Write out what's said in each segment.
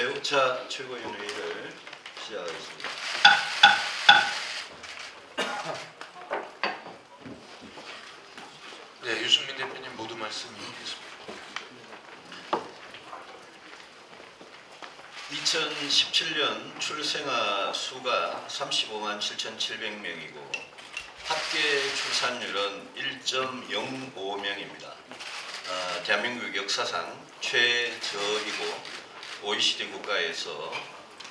제5차 최고위원회의를 시작하겠습니다. 네, 유승민 대표님 모두 말씀이 있겠습니다. 2017년 출생아 수가 35만 7,700명이고 합계 출산율은 1.05명입니다. 대한민국 역사상 최저이고 OECD 국가에서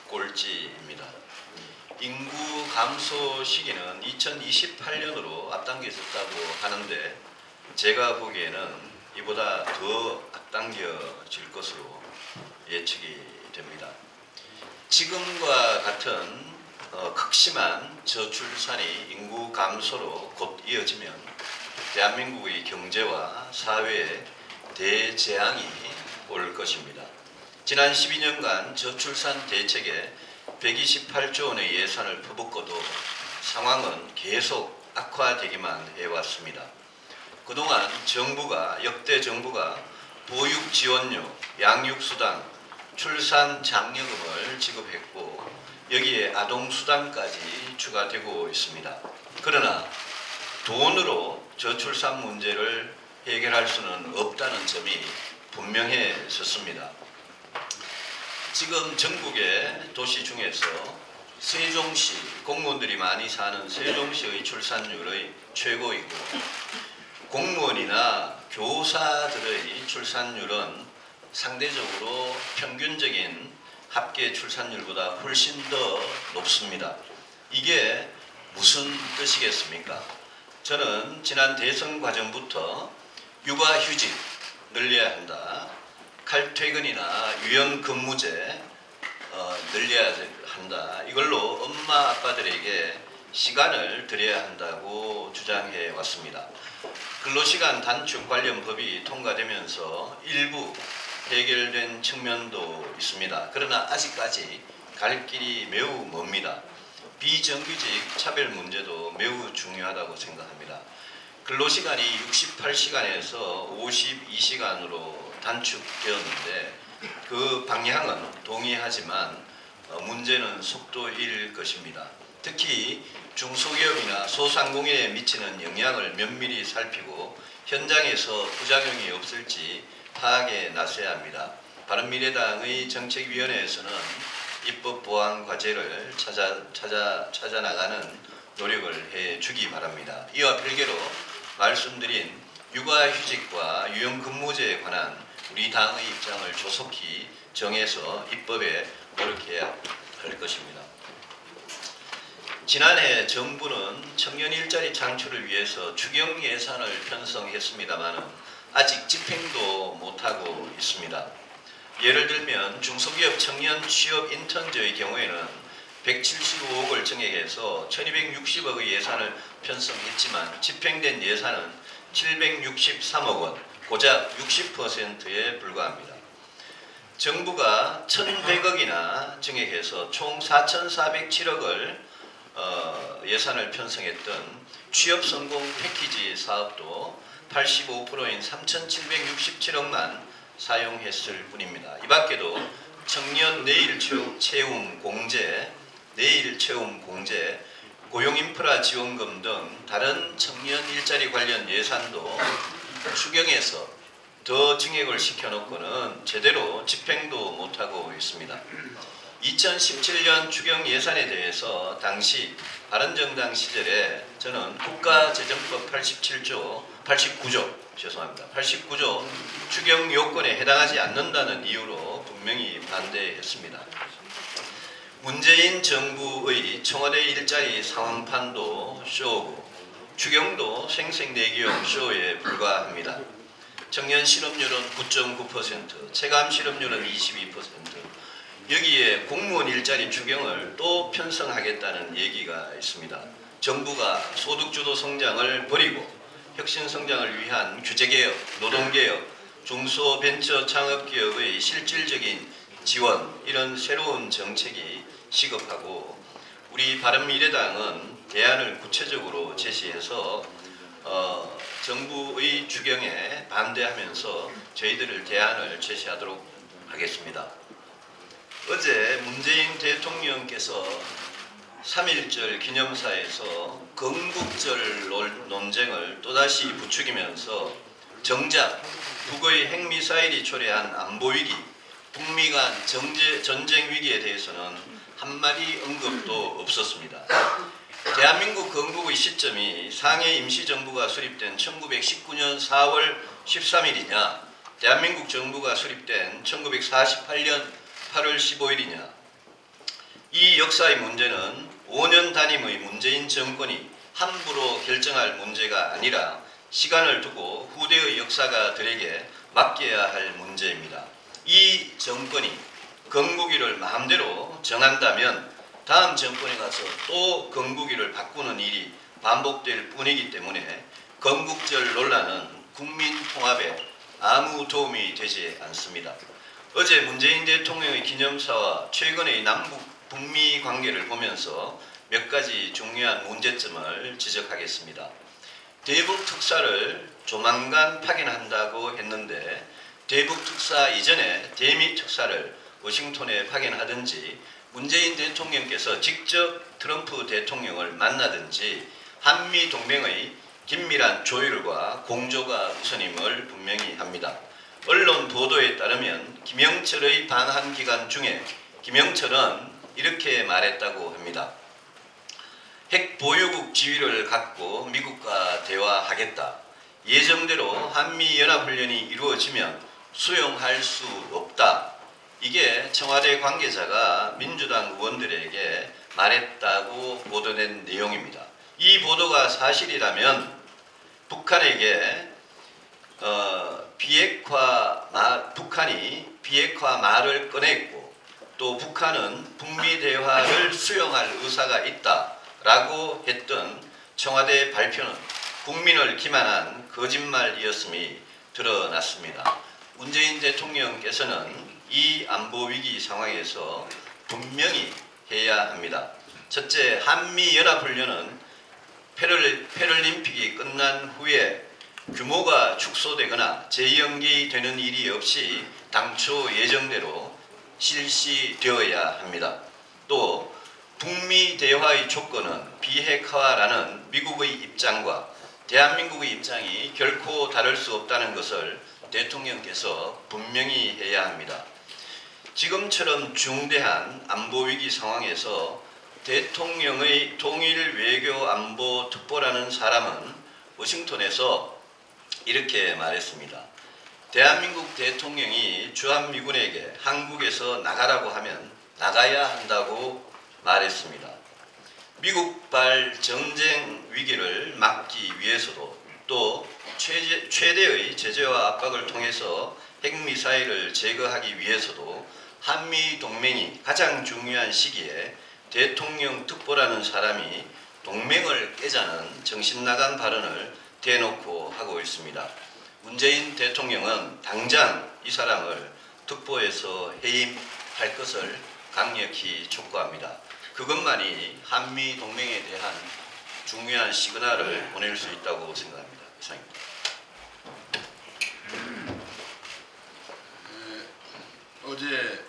꼴찌입니다. 인구 감소 시기는 2028년으로 앞당겨졌다고 하는데 제가 보기에는 이보다 더 앞당겨질 것으로 예측이 됩니다. 지금과 같은 극심한 저출산이 인구 감소로 곧 이어지면 대한민국의 경제와 사회에 대재앙이 올 것입니다. 지난 12년간 저출산 대책에 128조 원의 예산을 퍼붓고도 상황은 계속 악화되기만 해왔습니다. 그동안 역대 정부가 보육지원료, 양육수당, 출산장려금을 지급했고 여기에 아동수당까지 추가되고 있습니다. 그러나 돈으로 저출산 문제를 해결할 수는 없다는 점이 분명해졌습니다. 지금 전국의 도시 중에서 세종시, 공무원들이 많이 사는 세종시의 출산율의 최고이고 공무원이나 교사들의 출산율은 상대적으로 평균적인 합계 출산율보다 훨씬 더 높습니다. 이게 무슨 뜻이겠습니까? 저는 지난 대선 과정부터 육아휴직 늘려야 한다. 칼퇴근이나 유연근무제 늘려야 한다. 이걸로 엄마 아빠들에게 시간을 드려야 한다고 주장해 왔습니다. 근로시간 단축 관련 법이 통과되면서 일부 해결된 측면도 있습니다. 그러나 아직까지 갈 길이 매우 멉니다. 비정규직 차별 문제도 매우 중요하다고 생각합니다. 근로시간이 68시간에서 52시간으로 단축되었는데 그 방향은 동의하지만 문제는 속도일 것입니다. 특히 중소기업이나 소상공인에 미치는 영향을 면밀히 살피고 현장에서 부작용이 없을지 파악에 나서야 합니다. 바른미래당의 정책위원회에서는 입법 보완 과제를 찾아 나가는 노력을 해주기 바랍니다. 이와 별개로 말씀드린 육아휴직과 유연근무제에 관한 우리 당의 입장을 조속히 정해서 입법에 노력해야 할 것입니다. 지난해 정부는 청년 일자리 창출을 위해서 추경 예산을 편성했습니다만 아직 집행도 못하고 있습니다. 예를 들면 중소기업 청년 취업 인턴제의 경우에는 175억을 증액해서 1260억의 예산을 편성했지만 집행된 예산은 763억 원, 고작 60%에 불과합니다. 정부가 1100억이나 증액해서 총 4407억을 예산을 편성했던 취업성공 패키지 사업도 85%인 3767억만 사용했을 뿐입니다. 이 밖에도 청년 내일 채움 공제, 고용인프라 지원금 등 다른 청년 일자리 관련 예산도 추경에서 더 증액을 시켜놓고는 제대로 집행도 못하고 있습니다. 2017년 추경 예산에 대해서 당시 바른정당 시절에 저는 국가재정법 89조 추경 요건에 해당하지 않는다는 이유로 분명히 반대했습니다. 문재인 정부의 청와대 일자리 상황판도 쇼고 추경도 생색내기용 쇼에 불과합니다. 청년 실업률은 9.9%, 체감 실업률은 22%. 여기에 공무원 일자리 추경을 또 편성하겠다는 얘기가 있습니다. 정부가 소득주도 성장을 버리고 혁신성장을 위한 규제개혁, 노동개혁, 중소벤처 창업기업의 실질적인 지원 이런 새로운 정책이 시급하고 우리 바른미래당은 대안을 구체적으로 제시해서 정부의 추경에 반대하면서 저희들을 대안을 제시하도록 하겠습니다. 어제 문재인 대통령께서 3.1절 기념사에서 건국절 논쟁을 또다시 부추기면서 정작 북의 핵미사일이 초래한 안보위기, 북미 간 전쟁 위기에 대해서는 한마디 언급도 없었습니다. 대한민국 건국의 시점이 상해 임시정부가 수립된 1919년 4월 13일이냐, 대한민국 정부가 수립된 1948년 8월 15일이냐, 이 역사의 문제는 5년 단임의 문재인 정권이 함부로 결정할 문제가 아니라 시간을 두고 후대의 역사가들에게 맡겨야 할 문제입니다. 이 정권이 건국일을 마음대로 정한다면 다음 정권에 가서 또 건국일을 바꾸는 일이 반복될 뿐이기 때문에 건국절 논란은 국민 통합에 아무 도움이 되지 않습니다. 어제 문재인 대통령의 기념사와 최근의 남북 북미 관계를 보면서 몇 가지 중요한 문제점을 지적하겠습니다. 대북 특사를 조만간 파견한다고 했는데 대북 특사 이전에 대미 특사를 워싱턴에 파견하든지 문재인 대통령께서 직접 트럼프 대통령을 만나든지 한미 동맹의 긴밀한 조율과 공조가 우선임을 분명히 합니다. 언론 보도에 따르면 김영철의 방한 기간 중에 김영철은 이렇게 말했다고 합니다. 핵 보유국 지위를 갖고 미국과 대화하겠다. 예정대로 한미연합훈련이 이루어지면 수용할 수 없다. 이게 청와대 관계자가 민주당 의원들에게 말했다고 보도된 내용입니다. 이 보도가 사실이라면 북한에게 북한이 비핵화 말을 꺼냈고 또 북한은 북미 대화를 수용할 의사가 있다라고 했던 청와대 발표는 국민을 기만한 거짓말이었음이 드러났습니다. 문재인 대통령께서는 이 안보위기 상황에서 분명히 해야 합니다. 첫째, 한미연합훈련은 패럴림픽이 끝난 후에 규모가 축소되거나 재연기되는 일이 없이 당초 예정대로 실시되어야 합니다. 또 북미 대화의 조건은 비핵화라는 미국의 입장과 대한민국의 입장이 결코 다를 수 없다는 것을 대통령께서 분명히 해야 합니다. 지금처럼 중대한 안보위기 상황에서 대통령의 통일 외교 안보 특보라는 사람은 워싱턴에서 이렇게 말했습니다. 대한민국 대통령이 주한미군에게 한국에서 나가라고 하면 나가야 한다고 말했습니다. 미국발 전쟁 위기를 막기 위해서도 또 최대의 제재와 압박을 통해서 핵미사일을 제거하기 위해서도 한미동맹이 가장 중요한 시기에 대통령 특보라는 사람이 동맹을 깨자는 정신나간 발언을 대놓고 하고 있습니다. 문재인 대통령은 당장 이 사람을 특보에서 해임할 것을 강력히 촉구합니다. 그것만이 한미동맹에 대한 중요한 시그널을 보낼 수 있다고 생각합니다. 이상입니다. 어제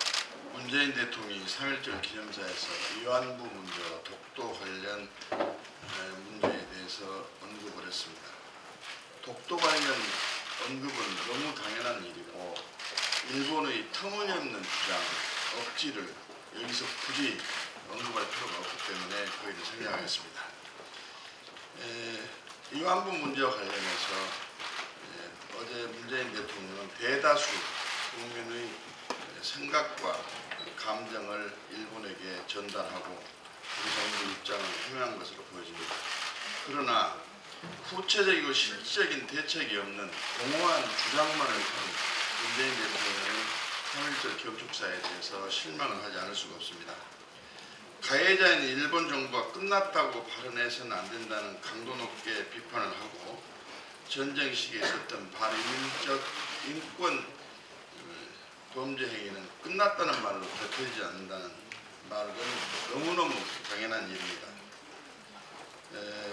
문재인 대통령이 3.1절 기념사에서 위안부 문제와 독도 관련 문제에 대해서 언급을 했습니다. 독도 관련 언급은 너무 당연한 일이고 일본의 터무니없는 주장, 억지를 여기서 굳이 언급할 필요가 없기 때문에 거기를 생략하겠습니다. 위안부 문제와 관련해서 어제 문재인 대통령은 대다수 국민의 생각과 감정을 일본에게 전달하고 우리 정부 입장을 표명한 것으로 보여집니다. 그러나 구체적이고 실질적인 대책이 없는 공허한 주장만을 한 문재인 대통령의 3.1절 경축사에 대해서 실망을 하지 않을 수가 없습니다. 가해자인 일본 정부가 끝났다고 발언해서는 안 된다는 강도 높게 비판을 하고 전쟁 시기에 있었던 반인민적 인권 범죄 행위는 끝났다는 말로 대표되지 않는다는 말은 너무너무 당연한 일입니다.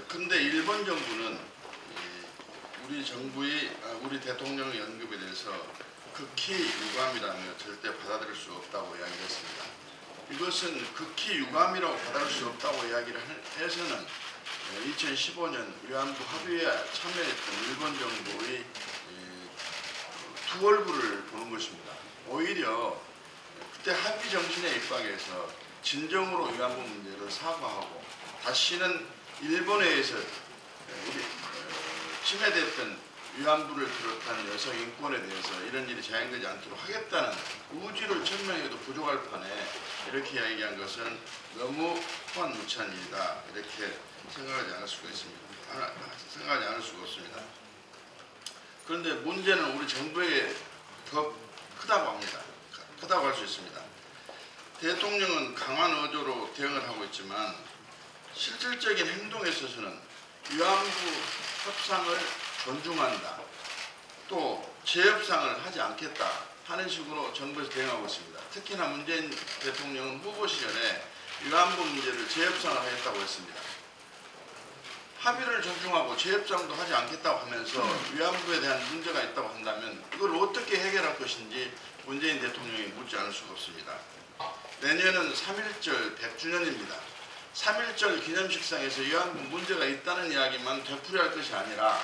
근데 일본 정부는 우리 대통령의 언급에 대해서 극히 유감이라며 절대 받아들일 수 없다고 이야기했습니다. 이것은 극히 유감이라고 받아들일 수 없다고 이야기를 해서는 2015년 위안부 합의에 참여했던 일본 정부의 투월부를 보는 것입니다. 오히려 그때 합의 정신에 입각해서 진정으로 위안부 문제를 사과하고 다시는 일본에 의해서 침해됐던 위안부를 비롯한 여성 인권에 대해서 이런 일이 자행되지 않도록 하겠다는 의지를 천명해도 부족할 판에 이렇게 이야기한 것은 너무 호환무치한 일이다, 이렇게 생각하지 않을 수가 없습니다. 그런데 문제는 우리 정부에게 더 크다고 합니다. 크다고 할 수 있습니다. 대통령은 강한 어조로 대응을 하고 있지만 실질적인 행동에 있어서는 위안부 협상을 존중한다, 또 재협상을 하지 않겠다 하는 식으로 정부에서 대응하고 있습니다. 특히나 문재인 대통령은 후보 시절에 위안부 문제를 재협상을 하겠다고 했습니다. 합의를 존중하고 재협상도 하지 않겠다고 하면서 위안부에 대한 문제가 있다고 한다면 이걸 어떻게 해결할 것인지 문재인 대통령이 묻지 않을 수가 없습니다. 내년은 3.1절 100주년입니다. 3.1절 기념식상에서 위안부 문제가 있다는 이야기만 되풀이할 것이 아니라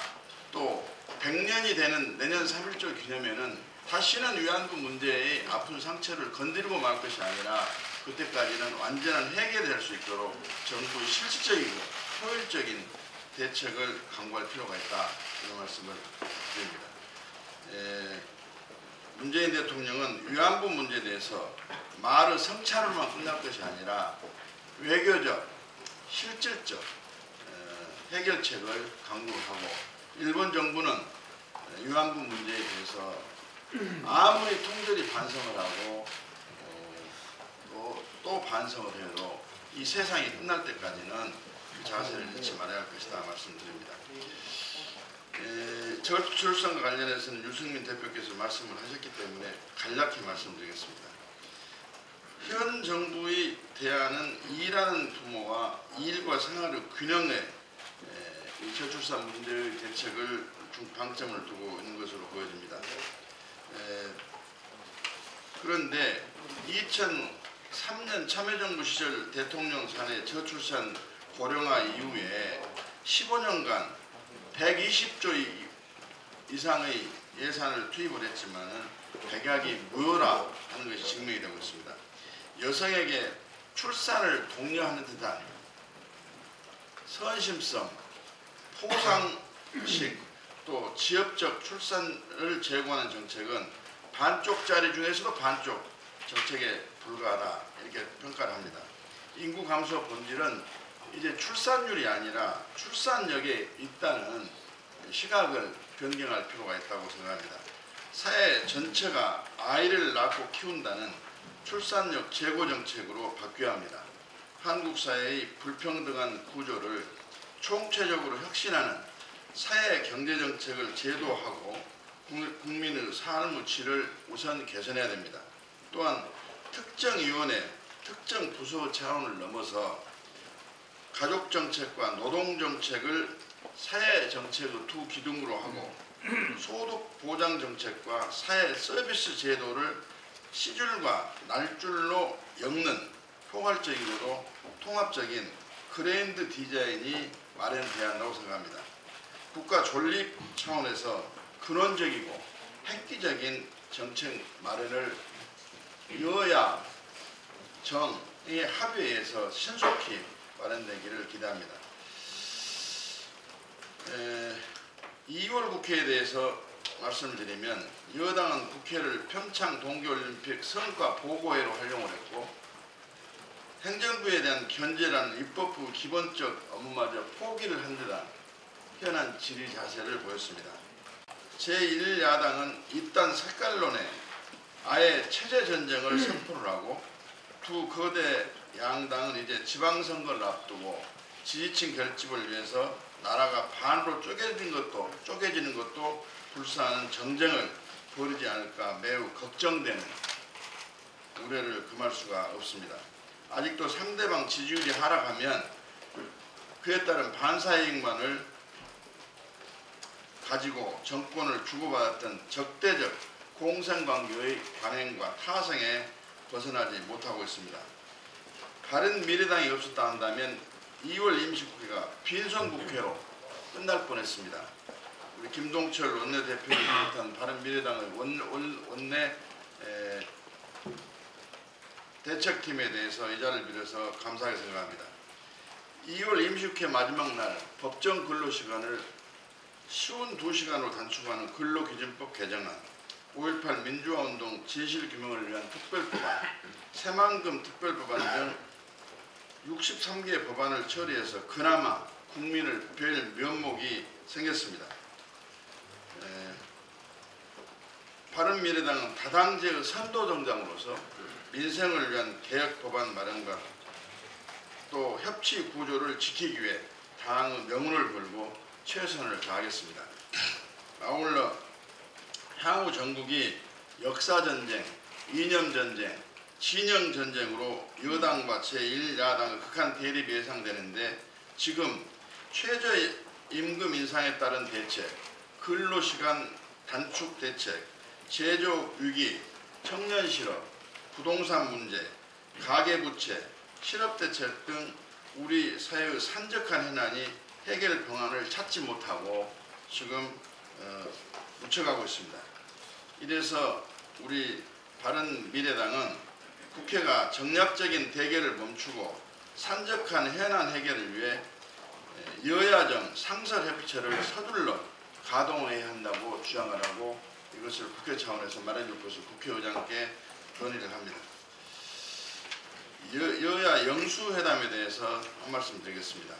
또 100년이 되는 내년 3.1절 기념에는 다시는 위안부 문제의 아픈 상처를 건드리고 말 것이 아니라 그때까지는 완전한 해결될 수 있도록 정부의 실질적이고 효율적인 대책을 강구할 필요가 있다, 이런 말씀을 드립니다. 문재인 대통령은 위안부 문제에 대해서 말의 성찰로만 끝날 것이 아니라 외교적, 실질적 해결책을 강구를 하고, 일본 정부는 위안부 문제에 대해서 아무리 통절히 반성을 하고 또 반성을 해도 이 세상이 끝날 때까지는 그 자세를 잃지 말아야 할 것이다 말씀드립니다. 저출산과 관련해서는 유승민 대표께서 말씀을 하셨기 때문에 간략히 말씀드리겠습니다. 현 정부의 대안은 일하는 부모와 일과 생활의 균형에 저출산 문제의 대책을 방점을 두고 있는 것으로 보여집니다. 그런데 2003년 참여정부 시절 대통령 사내 저출산 고령화 이후에 15년간 120조 이상의 예산을 투입을 했지만 백약이 무효라 하는 것이 증명이 되고 있습니다. 여성에게 출산을 독려하는 듯한 선심성, 포상식, 또 지역적 출산을 제공하는 정책은 반쪽짜리 중에서도 반쪽 정책에 불과하다, 이렇게 평가를 합니다. 인구 감소 본질은 이제 출산율이 아니라 출산력에 있다는 시각을 변경할 필요가 있다고 생각합니다. 사회 전체가 아이를 낳고 키운다는 출산력 제고 정책으로 바뀌어야 합니다. 한국 사회의 불평등한 구조를 총체적으로 혁신하는 사회 경제 정책을 제도하고 국민의 삶의 질을 우선 개선해야 됩니다. 또한 특정위원회, 특정 부서 차원을 넘어서 가족정책과 노동정책을 사회정책의 두 기둥으로 하고 소득보장정책과 사회 서비스 제도를 시줄과 날줄로 엮는 포괄적이고도 통합적인 그랜드 디자인이 마련돼야 한다고 생각합니다. 국가 존립 차원에서 근원적이고 획기적인 정책 마련을 여야 정의 합의에서 신속히 마련되기를 기대합니다. 2월 국회에 대해서 말씀을 드리면 여당은 국회를 평창 동계올림픽 성과 보고회로 활용을 했고 행정부에 대한 견제라는 입법부 기본적 업무마저 포기를 한 듯한 현안 질의 자세를 보였습니다. 제1야당은 이딴 색깔론에 아예 체제전쟁을 선포를 하고 두 거대 양당은 이제 지방선거를 앞두고 지지층 결집을 위해서 나라가 반으로 쪼개지는 것도 불사하는 정쟁을 벌이지 않을까 매우 걱정되는 우려를 금할 수가 없습니다. 아직도 상대방 지지율이 하락하면 그에 따른 반사이익만을 가지고 정권을 주고받았던 적대적 공생관계의 관행과 타성에 벗어나지 못하고 있습니다. 바른미래당이 없었다 한다면 2월 임시국회가 빈손국회로 끝날 뻔했습니다. 우리 김동철 원내대표를 비롯한 바른미래당의 원내 대책팀에 대해서 이 자리를 빌어서 감사하게 생각합니다. 2월 임시국회 마지막 날 법정 근로시간을 쉬운 2시간으로 단축하는 근로기준법 개정안, 5.18 민주화운동 진실규명을 위한 특별법안, 새만금 특별법안 등 63개의 법안을 처리해서 그나마 국민을 뵐 면목이 생겼습니다. 바른미래당은 다당제의 선도정당으로서 민생을 위한 개혁 법안 마련과 또 협치 구조를 지키기 위해 당의 명운을 걸고 최선을 다하겠습니다. 아울러 향후 전국이 역사전쟁, 이념전쟁, 진영전쟁으로 여당과 제1야당의 극한 대립이 예상되는데 지금 최저임금 인상에 따른 대책, 근로시간 단축 대책, 제조위기, 청년실업, 부동산 문제, 가계부채, 실업대책 등 우리 사회의 산적한 현안이 해결 방안을 찾지 못하고 지금 묻혀가고 있습니다. 이래서 우리 바른미래당은 국회가 정략적인 대결을 멈추고 산적한 현안 해결을 위해 여야정 상설협의체를 서둘러 가동해야 한다고 주장을 하고 이것을 국회 차원에서 말해줄 것을 국회의장께 건의를 합니다. 여야 영수회담에 대해서 한 말씀 드리겠습니다.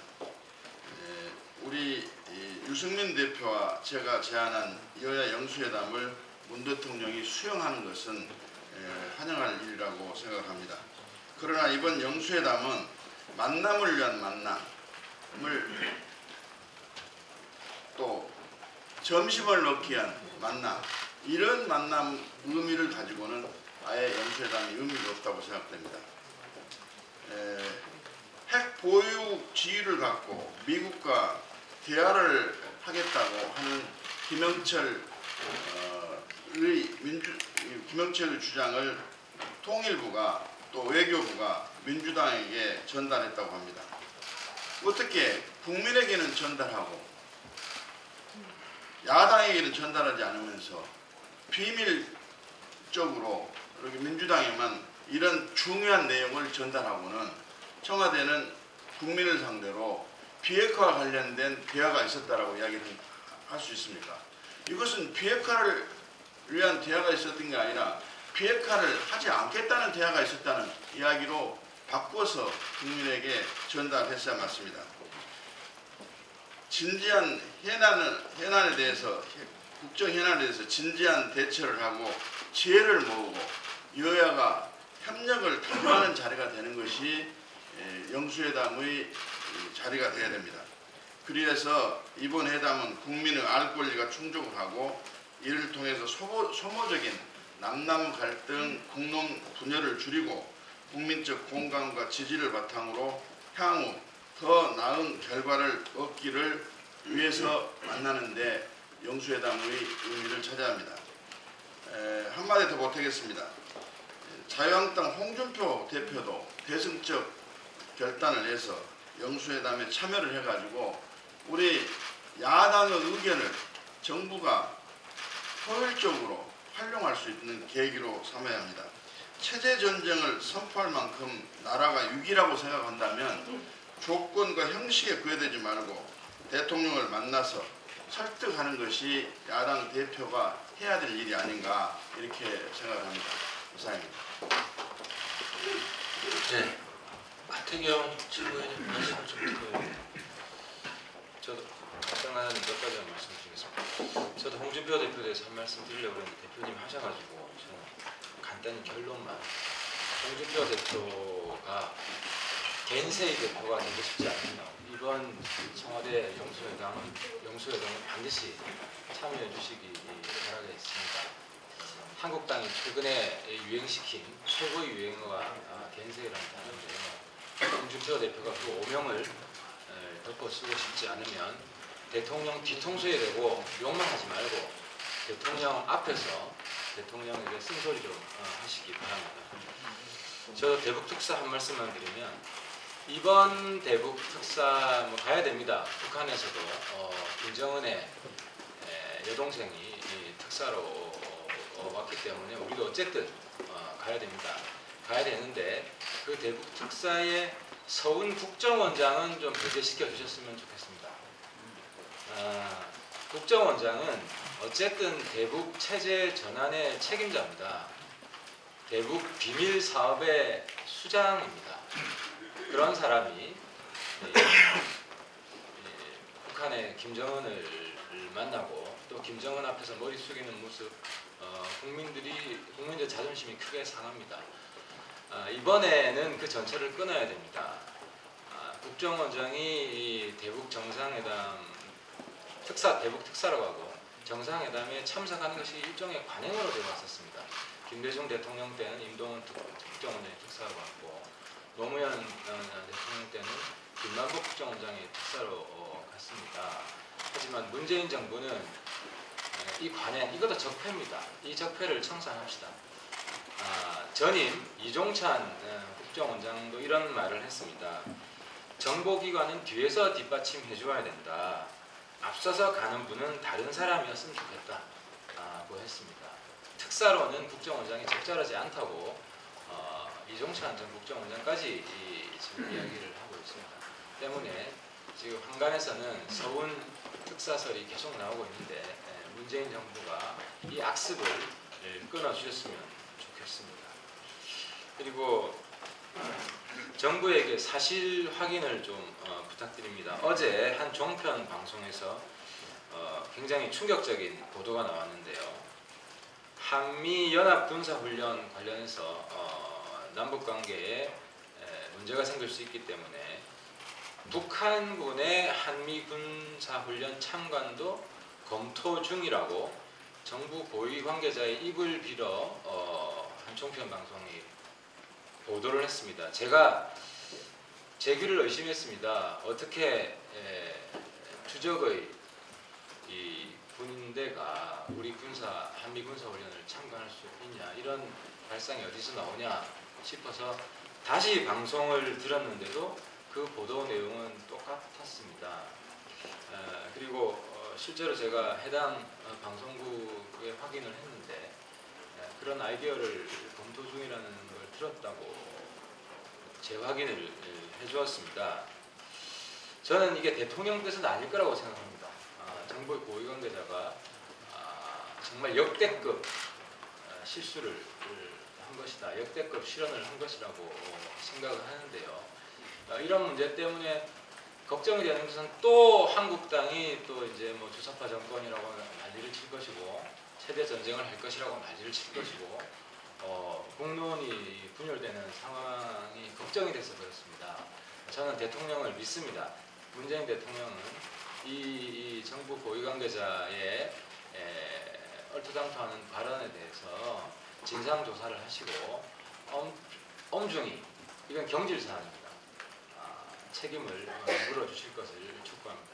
우리 유승민 대표와 제가 제안한 여야 영수회담을 문 대통령이 수용하는 것은 환영할 일이라고 생각합니다. 그러나 이번 영수회담은 만남을 위한 만남을 또 점심을 넣기 위한 만남, 이런 만남 의미를 가지고는 아예 영수회담이 의미가 없다고 생각됩니다. 핵 보유 지위를 갖고 미국과 대화를 하겠다고 하는 김영철의 주장을 통일부가 또 외교부가 민주당에게 전달했다고 합니다. 어떻게 국민에게는 전달하고 야당에게는 전달하지 않으면서 비밀적으로 이렇게 민주당에만 이런 중요한 내용을 전달하고는 청와대는 국민을 상대로 비핵화와 관련된 대화가 있었다라고 이야기를 할 수 있습니까? 이것은 비핵화를 위한 대화가 있었던 게 아니라 비핵화를 하지 않겠다는 대화가 있었다는 이야기로 바꿔서 국민에게 전달했어야 맞습니다. 진지한 현안에 대해서 국정 현안에 대해서 진지한 대처를 하고 지혜를 모으고 여야가 협력을 다짐하는 자리가 되는 것이 영수회담의 자리가 되어야 됩니다. 그래서 이번 회담은 국민의 알 권리가 충족을 하고 이를 통해서 소모적인 남남 갈등, 국론 분열을 줄이고 국민적 공감과 지지를 바탕으로 향후 더 나은 결과를 얻기를 위해서 만나는데 영수회담의 의미를 찾아야 합니다. 한마디 더 보태겠습니다. 자유한국당 홍준표 대표도 대승적 결단을 해서 영수회담에 참여를 해가지고 우리 야당의 의견을 정부가 효율적으로 활용할 수 있는 계기로 삼아야 합니다. 체제전쟁을 선포할 만큼 나라가 위기라고 생각한다면 조건과 형식에 구애되지 말고 대통령을 만나서 설득하는 것이 야당 대표가 해야 될 일이 아닌가 이렇게 생각합니다. 이상입니다. 네, 하태경 최고위원님 말씀을 좀 듣고요. 저도 간단한 몇 가지만 말씀드리겠습니다. 저도 홍준표 대표에 대해서 한 말씀 드리려고 했는데 대표님 하셔가지고 저는 간단히 결론만. 홍준표 대표가 겐세이 대표가 되고 싶지 않으면 이번 청와대 영수회담은 반드시 참여해 주시기 바라겠습니다. 한국당이 최근에 유행시킨 최고의 유행어가 겐세이라는 단어인데요. 홍준표 대표가 그 오명을 덮어 쓰고 싶지 않으면 대통령 뒤통수에 대고 욕만 하지 말고 대통령 앞에서 대통령에게 쓴소리 좀 하시기 바랍니다. 저도 대북 특사 한 말씀만 드리면 이번 대북 특사 뭐 가야 됩니다. 북한에서도 김정은의 여동생이 이 특사로 왔기 때문에 우리도 어쨌든 가야 됩니다. 가야 되는데 그 대북 특사의 서훈 국정원장은 좀 배제시켜 주셨으면 좋겠습니다. 국정원장은 어쨌든 대북 체제 전환의 책임자입니다. 대북 비밀 사업의 수장입니다. 그런 사람이 북한의 김정은을 만나고 또 김정은 앞에서 머리 숙이는 모습, 국민들 자존심이 크게 상합니다. 이번에는 그 전철을 끊어야 됩니다. 국정원장이 대북 정상회담 대북 특사라고 하고 정상회담에 참석하는 것이 일종의 관행으로 되어 왔었습니다. 김대중 대통령 때는 임동원 국정원장이 특사로 왔고 노무현 대통령 때는 김만복 국정원장이 특사로 갔습니다. 하지만 문재인 정부는 이 관행, 이것도 적폐입니다. 이 적폐를 청산합시다. 전임 이종찬 국정원장도 이런 말을 했습니다. 정보기관은 뒤에서 뒷받침해 주어야 된다. 앞서서 가는 분은 다른 사람이었으면 좋겠다고 했습니다. 특사로는 국정원장이 적절하지 않다고 이종찬 전 국정원장까지 지금 이야기를 하고 있습니다. 때문에 지금 한간에서는 서훈 특사설이 계속 나오고 있는데 문재인 정부가 이 악습을 끊어주셨으면 좋겠습니다. 그리고 정부에게 사실 확인을 좀 부탁드립니다. 어제 한 종편 방송에서 굉장히 충격적인 보도가 나왔는데요. 한미 연합 군사훈련 관련해서 남북 관계에 문제가 생길 수 있기 때문에 북한군의 한미 군사훈련 참관도 검토 중이라고 정부 고위 관계자의 입을 빌어 한 종편 방송이 보도를 했습니다. 제가 제 귀를 의심했습니다. 어떻게 주적의 이 군대가 우리 한미 군사훈련을 참관할 수 있냐, 이런 발상이 어디서 나오냐 싶어서 다시 방송을 들었는데도 그 보도 내용은 똑같았습니다. 그리고 실제로 제가 해당 방송국에 확인을 했는데 그런 아이디어를 검토 중이라는 걸 들었다고 재확인을 해주었습니다. 저는 이게 대통령 뜻은 아닐 거라고 생각합니다. 정부의 고위 관계자가 정말 역대급 실수를 한 것이다, 역대급 실언을 한 것이라고 생각을 하는데요. 이런 문제 때문에 걱정이 되는 것은 또 한국당이 또 이제 뭐 주사파 정권이라고 난리를 칠 것이고 세대 전쟁을 할 것이라고 난리를 칠 것이고 국론이 분열되는 상황이 걱정이 돼서 그렇습니다. 저는 대통령을 믿습니다. 문재인 대통령은 이 정부 고위 관계자의 얼토당토하는 발언에 대해서 진상 조사를 하시고 엄중히, 이건 경질 사안입니다, 책임을 물어주실 것을 촉구합니다.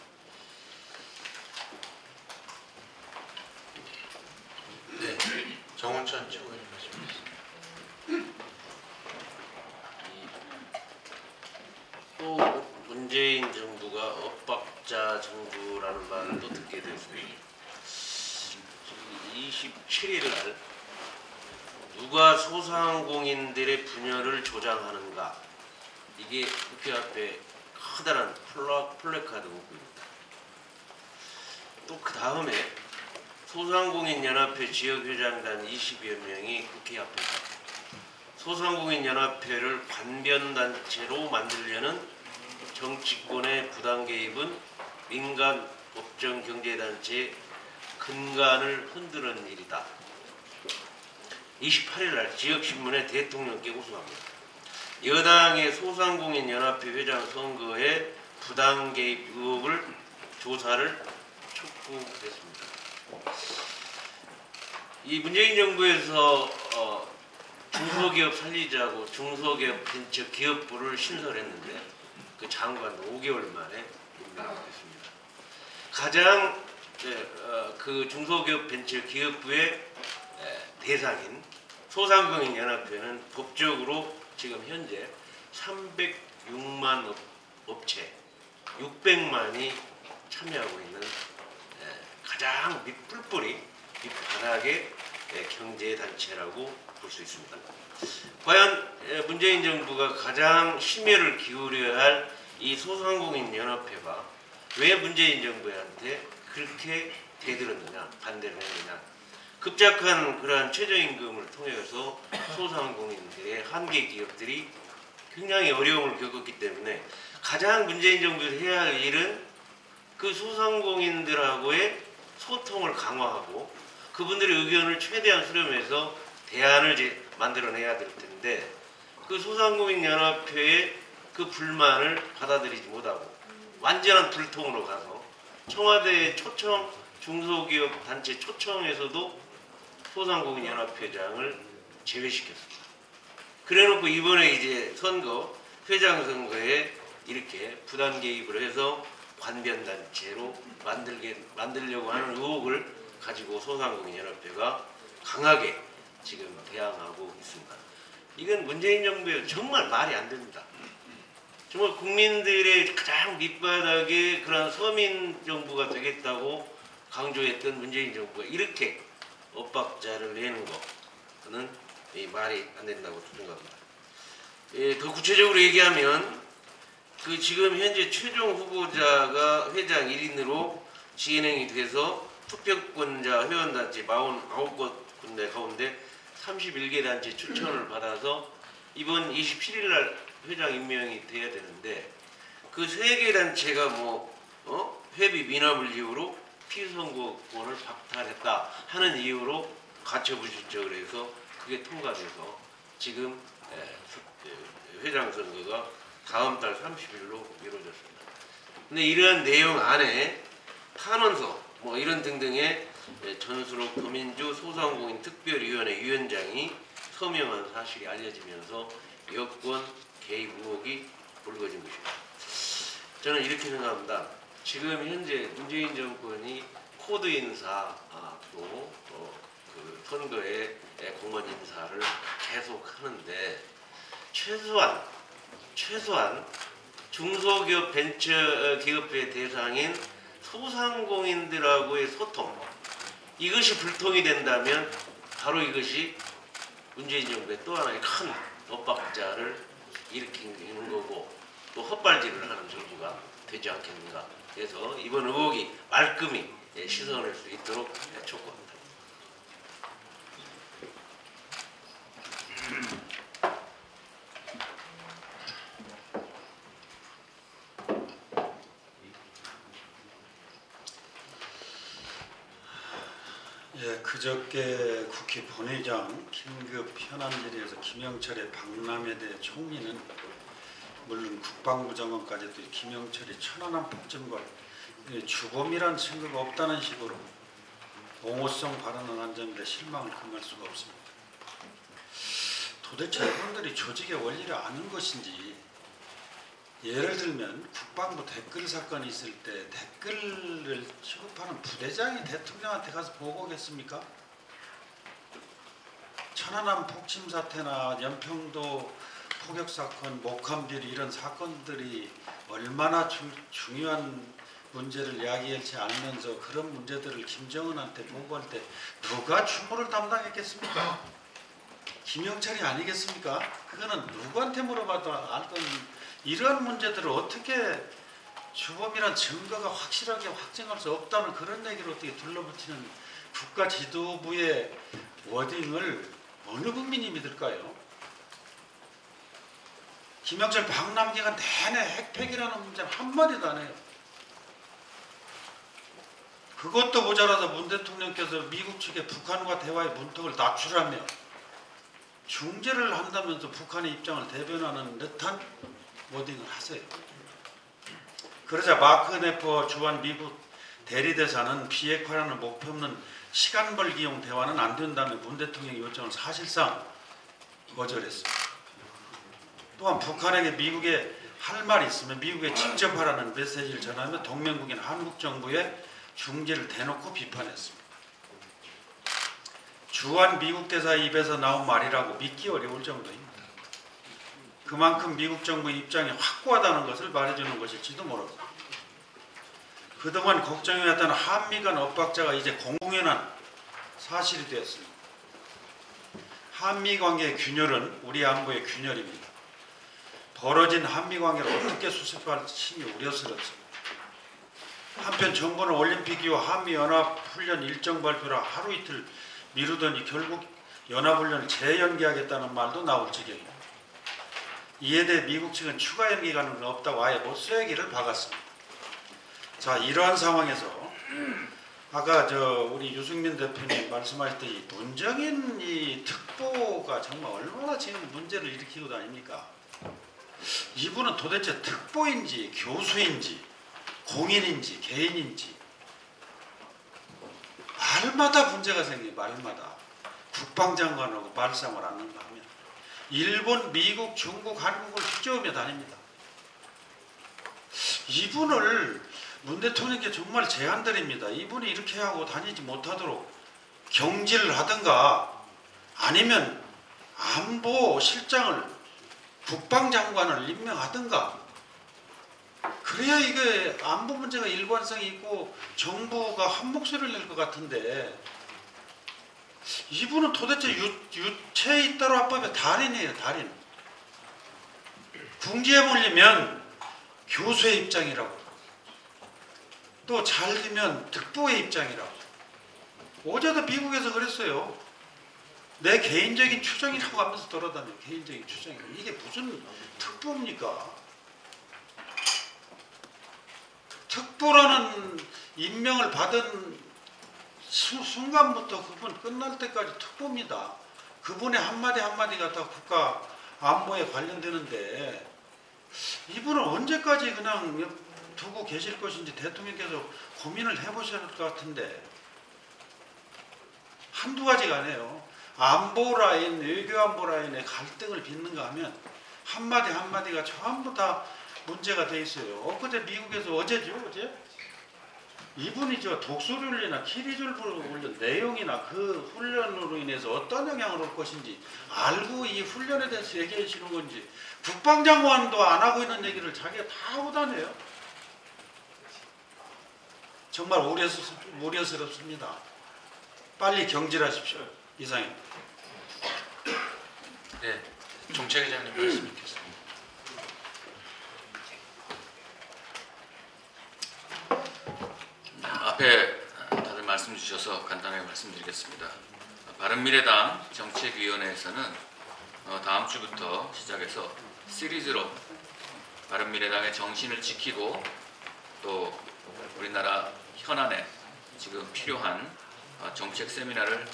네, 정원찬 최고위원 말씀하셨습니다. 또 문재인 정부가 엇박자 정부라는 말을 또 듣게 됐습니다. 27일 날 누가 소상공인들의 분열을 조장하는가, 이게 국회 앞에 커다란 플래카드 문구입니다. 또 그 다음에 소상공인연합회 지역회장단 20여 명이 국회 앞에서 소상공인연합회를 관변단체로 만들려는 정치권의 부당 개입은 민간 법정 경제단체의 근간을 흔드는 일이다. 28일 날 지역신문에 대통령께 호소합니다. 여당의 소상공인연합회 회장 선거에 부당 개입 의혹을 조사를 촉구했습니다. 이 문재인 정부에서 중소기업 살리자고 중소기업 벤처기업부를 신설했는데 그 장관도 5개월 만에 임명됐습니다. 가장 그 중소기업 벤처기업부의 대상인 소상공인연합회는 법적으로 지금 현재 306만 업체 600만이 참여하고 있는 가장 뿔뿔이 밑바닥의 경제단체라고 볼 수 있습니다. 과연 문재인 정부가 가장 심혈을 기울여야 할 이 소상공인연합회가 왜 문재인 정부한테 그렇게 대들었느냐, 반대를 했느냐. 급작한 그러한 최저임금을 통해서 소상공인들의 한계 기업들이 굉장히 어려움을 겪었기 때문에 가장 문재인 정부에서 해야 할 일은 그 소상공인들하고의 소통을 강화하고 그분들의 의견을 최대한 수렴해서 대안을 이제 만들어내야 될 텐데 그 소상공인연합회의 그 불만을 받아들이지 못하고 완전한 불통으로 가서 청와대의 초청 중소기업 단체 초청에서도 소상공인연합회장을 제외시켰습니다. 그래놓고 이번에 이제 선거 회장 선거에 이렇게 부당 개입을 해서 관변단체로 만들려고 하는 의혹을 가지고 소상공인연합회가 강하게 지금 대항하고 있습니다. 이건 문재인 정부에 정말 말이 안 됩니다. 정말 국민들의 가장 밑바닥에 그런 서민 정부가 되겠다고 강조했던 문재인 정부가 이렇게 엇박자를 내는 것은 말이 안 된다고 생각합니다. 더 구체적으로 얘기하면 그 지금 현재 최종 후보자가 회장 1인으로 진행이 돼서 투표권자 회원단체 49군데 가운데 31개 단체 추천을 받아서 이번 27일 날 회장 임명이 돼야 되는데 그 3개 단체가 회비 미납을 이유로 피선거권을 박탈했다 하는 이유로 가처분신청을 해서 그게 통과돼서 지금 회장 선거가 다음 달 30일로 미뤄졌습니다. 근데 이러한 내용 안에 탄원서 이런 등등의 전수록 더민주 소상공인 특별위원회 위원장이 서명한 사실이 알려지면서 여권 개입 의혹이 불거진 것입니다. 저는 이렇게 생각합니다. 지금 현재 문재인 정권이 코드 인사 또 그 선거에 공무원 인사를 계속 하는데 최소한 중소기업 벤처기업의 대상인 소상공인들하고의 소통 이것이 불통이 된다면 바로 이것이 문재인 정부의 또 하나의 큰 엇박자를 일으키는 거고 또 헛발질을 하는 정부가 되지 않겠는가. 그래서 이번 의혹이 말끔히 씻어낼 수 있도록 촉구합니다. 그저께 국회 본회의장 긴급 현안 질의에서 김영철의 박람회에 대해 총리는 물론 국방부 장관까지도 김영철이 천안함 폭점과 주범이란 증거가 없다는 식으로 옹호성 발언을 한 점에 실망을 금할 수가 없습니다. 도대체 여러분들이 조직의 원리를 아는 것인지 예를 들면 국방부 댓글 사건이 있을 때 댓글을 취급하는 부대장이 대통령한테 가서 보고겠습니까? 천안함 폭침 사태나 연평도 포격 사건, 목함 비리 이런 사건들이 얼마나 중요한 문제를 야기하지 않으면서 그런 문제들을 김정은한테 보고할 때 누가 추모를 담당했겠습니까? 김영철이 아니겠습니까? 그거는 누구한테 물어봐도 알던 이러한 문제들을 어떻게 주범이란 증거가 확실하게 확정할 수 없다는 그런 얘기를 어떻게 둘러붙이는 국가 지도부의 워딩을 어느 국민이 믿을까요? 김영철 박람 기간 내내 핵폐기라는 문제는 한마디도 안 해요. 그것도 모자라서 문 대통령께서 미국 측에 북한과 대화의 문턱을 낮추라며 중재를 한다면서 북한의 입장을 대변하는 듯한 워딩을 하세요. 그러자 마크 네퍼 주한 미국 대리대사는 비핵화라는 목표 없는 시간 벌기용 대화는 안 된다며 문 대통령의 요청을 사실상 거절했습니다. 또한 북한에게 미국에 할 말이 있으면 미국에 직접 하라는 메시지를 전하며 동맹국인 한국 정부의 중재를 대놓고 비판했습니다. 주한 미국 대사 입에서 나온 말이라고 믿기 어려울 정도입니다. 그만큼 미국 정부 입장이 확고하다는 것을 말해주는 것일지도 모릅니다. 그동안 걱정해왔던 한미 간 엇박자가 이제 공공연한 사실이 되었습니다. 한미 관계의 균열은 우리 안보의 균열입니다. 벌어진 한미 관계를 어떻게 수습할지 우려스럽습니다. 한편 정부는 올림픽 이후 한미연합훈련 일정 발표를 하루 이틀 미루더니 결국 연합훈련을 재연기하겠다는 말도 나올 지경입니다. 이에 대해 미국 측은 추가 연기 가능은 없다고 아예 못 쐐기를 박았습니다. 자, 이러한 상황에서 아까 우리 유승민 대표님 말씀하셨듯이 문정인 이 특보가 정말 얼마나 지금 문제를 일으키고 다닙니까? 이분은 도대체 특보인지 교수인지 공인인지 개인인지 말마다 문제가 생겨요. 말마다 국방장관하고 말싸움을 않는가 하면 일본, 미국, 중국, 한국을 휘저으며 다닙니다. 이분을 문 대통령께 정말 제안드립니다. 이분이 이렇게 하고 다니지 못하도록 경질을 하든가 아니면 안보 실장을 국방장관을 임명하든가 그래야 이게 안보 문제가 일관성이 있고 정부가 한 목소리를 낼 것 같은데 이분은 도대체 유체 잇따로 합법의 달인이에요. 달인. 궁지에 몰리면 교수의 입장이라고 또 잘 되면 특보의 입장이라고 어제도 미국에서 그랬어요. 내 개인적인 추정이라고 하면서 돌아다녀요. 개인적인 추정이라고. 이게 무슨 특보입니까? 특보라는 임명을 받은 순간부터 그분 끝날 때까지 특보입니다. 그분의 한마디 한마디가 다 국가 안보에 관련되는데 이분은 언제까지 그냥 두고 계실 것인지 대통령께서 고민을 해보셔야 할 것 같은데 한두 가지가 아니에요. 안보 라인, 외교안보 라인에 갈등을 빚는가 하면 한마디 한마디가 전부 다 문제가 돼 있어요. 엊그제 미국에서 어제 이분이 독수리나 키리졸브를 훈련 내용이나 그 훈련으로 인해서 어떤 영향을 올 것인지 알고 이 훈련에 대해서 얘기해 주시는 건지 국방장관도 안 하고 있는 얘기를 자기가 다 하고 다녀요. 정말 우려스럽습니다. 빨리 경질하십시오. 이상입니다. 네, 정책 회장님 말씀 있겠습니다. 앞에 다들 말씀 주셔서 간단하게 말씀드리겠습니다. 바른미래당 정책위원회에서는 다음 주부터 시작해서 시리즈로 바른미래당의 정신을 지키고 또 우리나라 현안에 지금 필요한 정책 세미나를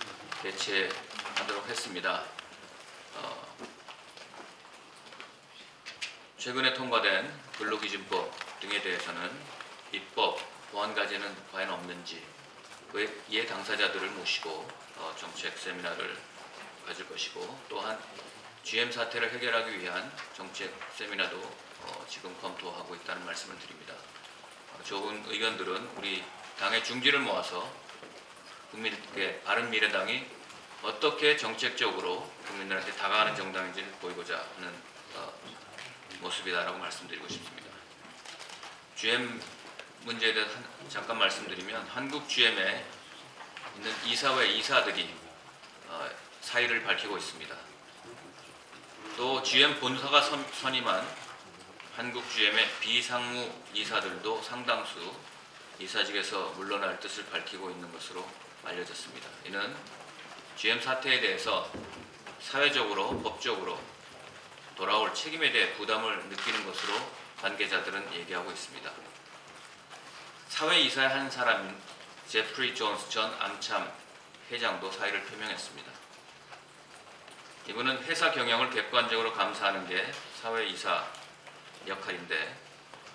개최하도록 했습니다. 최근에 통과된 근로기준법 등에 대해서는 입법, 보완 과제는 과연 없는지 이에 당사자들을 모시고 정책 세미나를 가질 것이고 또한 GM 사태를 해결하기 위한 정책 세미나도 지금 검토하고 있다는 말씀을 드립니다. 좋은 의견들은 우리 당의 중지를 모아서 국민들께 바른미래당이 어떻게 정책적으로 국민들한테 다가가는 정당인지를 보이고자 하는 모습이다라고 말씀드리고 싶습니다. GM 문제에 대해서 잠깐 말씀드리면 한국 GM에 있는 이사회 이사들이 사의를 밝히고 있습니다. 또 GM 본사가 선임한 한국 GM의 비상무 이사들도 상당수 이사직에서 물러날 뜻을 밝히고 있는 것으로 알려졌습니다. 이는 GM 사태에 대해서 사회적으로 법적으로 돌아올 책임에 대해 부담을 느끼는 것으로 관계자들은 얘기하고 있습니다. 사회이사의 한 사람인 제프리 존스 전 암참 회장도 사의를 표명했습니다. 이분은 회사 경영을 객관적으로 감사하는 게 사회이사 역할인데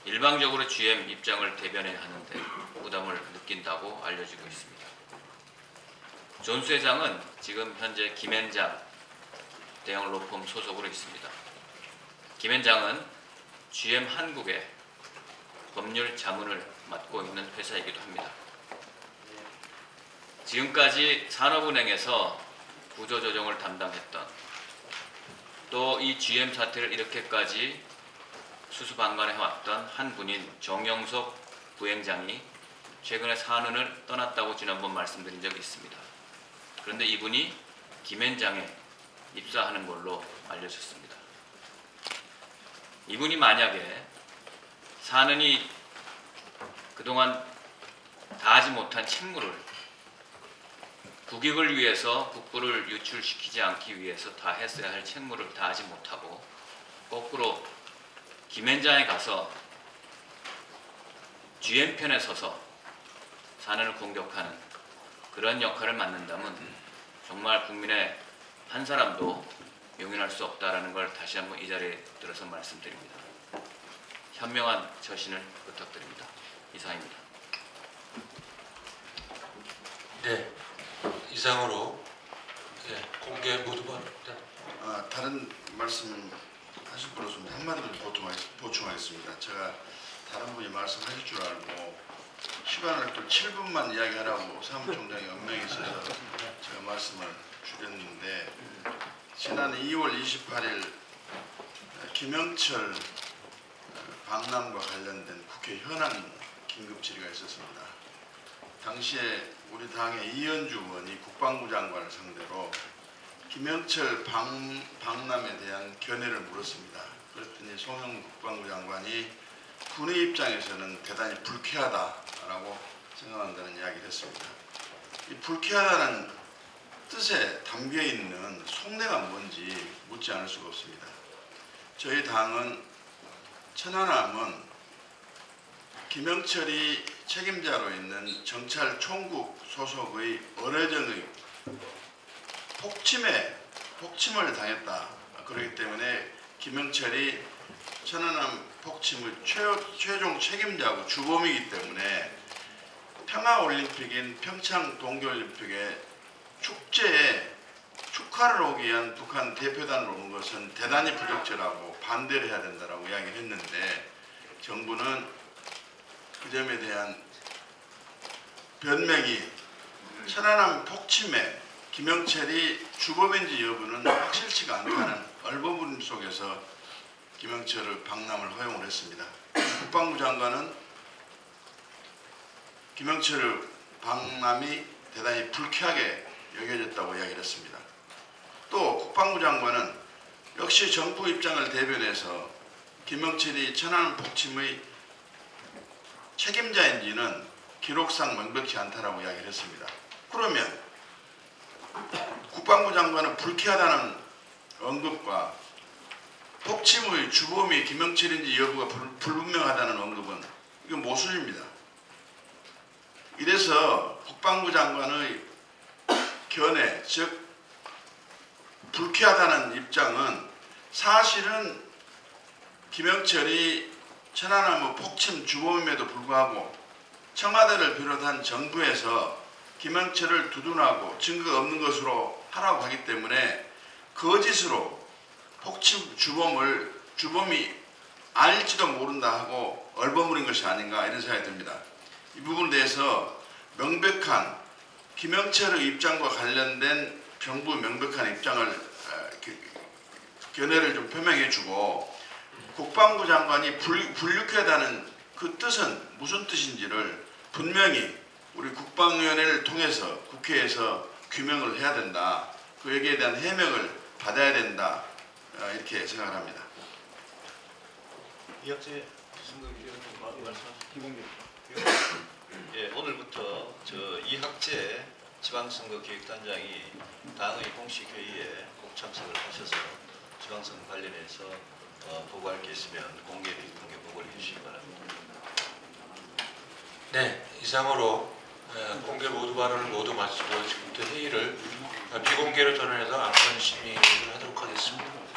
일방적으로 GM 입장을 대변해야 하는데 부담을 느낀다고 알려지고 있습니다. 존스 회장은 지금 현재 김앤장 대형 로펌 소속으로 있습니다. 김앤장은 GM 한국의 법률 자문을 맡고 있는 회사이기도 합니다. 지금까지 산업은행에서 구조조정을 담당했던 또 이 GM 사태를 이렇게까지 수수방관해 왔던 한 분인 정영석 부행장이 최근에 산은을 떠났다고 지난번 말씀드린 적이 있습니다. 그런데 이분이 김앤장에 입사하는 걸로 알려졌습니다. 이분이 만약에 산은이 그동안 다하지 못한 책무를 국익을 위해서 국부를 유출시키지 않기 위해서 다 했어야 할 책무를 다하지 못하고 거꾸로 김앤장에 가서 GM편에 서서 산은을 공격하는 그런 역할을 맡는다면 정말 국민의 한 사람도 용인할 수 없다라는 걸 다시 한번 이 자리에 들어서 말씀드립니다. 현명한 처신을 부탁드립니다. 이상입니다. 네, 이상으로 공개 모두 바랍니다. 다른 말씀 하실 분으로서 한마디만 보충하겠습니다. 제가 다른 분이 말씀하실 줄 알고 시간을 또 7분만 이야기하라고 사무총장이 엄명이 있어서 제가 말씀을 줄였는데, 지난 2월 28일 김영철 박람과 관련된 국회 현안 긴급 질의가 있었습니다. 당시에 우리 당의 이현주 의원이 국방부 장관을 상대로 김영철 박람에 대한 견해를 물었습니다. 그랬더니 송영 국방부 장관이 군의 입장에서는 대단히 불쾌하다라고 생각한다는 이야기를 했습니다. 이 불쾌하다는 뜻에 담겨있는 속내가 뭔지 묻지 않을 수가 없습니다. 저희 당은 천안함은 김영철이 책임자로 있는 정찰 총국 소속의 어뢰전의 폭침을 당했다. 그렇기 때문에 김영철이 천안함 폭침의 최종 책임자고 주범이기 때문에 평화올림픽인 평창 동계올림픽에 축제에 축하를 오기 위한 북한 대표단을 온 것은 대단히 부적절하고 반대를 해야 된다라고 이야기를 했는데, 정부는 그 점에 대한 변명이 천안함 폭침에 김영철이 주범인지 여부는 확실치가 않다는 얼버무림 속에서 김영철의 박람을 허용을 했습니다. 국방부 장관은 김영철의 박람이 대단히 불쾌하게 여겨졌다고 이야기를 했습니다. 또 국방부 장관은 역시 정부 입장을 대변해서 김영철이 천안함 폭침의 책임자인지는 기록상 명백치 않다라고 이야기를 했습니다. 그러면 국방부 장관은 불쾌하다는 언급과 폭침의 주범이 김영철인지 여부가 불분명하다는 언급은 이건 모순입니다. 이래서 국방부 장관의 견해, 즉 불쾌하다는 입장은 사실은 김영철이 천안함의 폭침 주범임에도 불구하고 청와대를 비롯한 정부에서 김영철을 두둔하고 증거가 없는 것으로 하라고 하기 때문에 거짓으로 폭침 주범이 알지도 모른다 하고 얼버무린 것이 아닌가 이런 생각이 듭니다. 이 부분에 대해서 명백한 김영철의 입장과 관련된 정부의 명백한 입장을 견해를 좀 표명해주고, 국방부 장관이 불쾌하다는 그 뜻은 무슨 뜻인지를 분명히 우리 국방위원회를 통해서 국회에서 규명을 해야 된다. 그 얘기에 대한 해명을 받아야 된다. 이렇게 생각을 합니다. 이학재 선거위원님 말씀하시죠. 예, 오늘부터 이학재 지방선거기획단장이 당의 공식 회의에 꼭 참석을 하셔서 지방선거 관련해서 보고할 게 있으면 공개 보고를 해주시기 바랍니다. 네, 이상으로 공개 모두 발언을 모두 마치고 지금부터 회의를 비공개로 전환해서 안건 심의를 하도록 하겠습니다.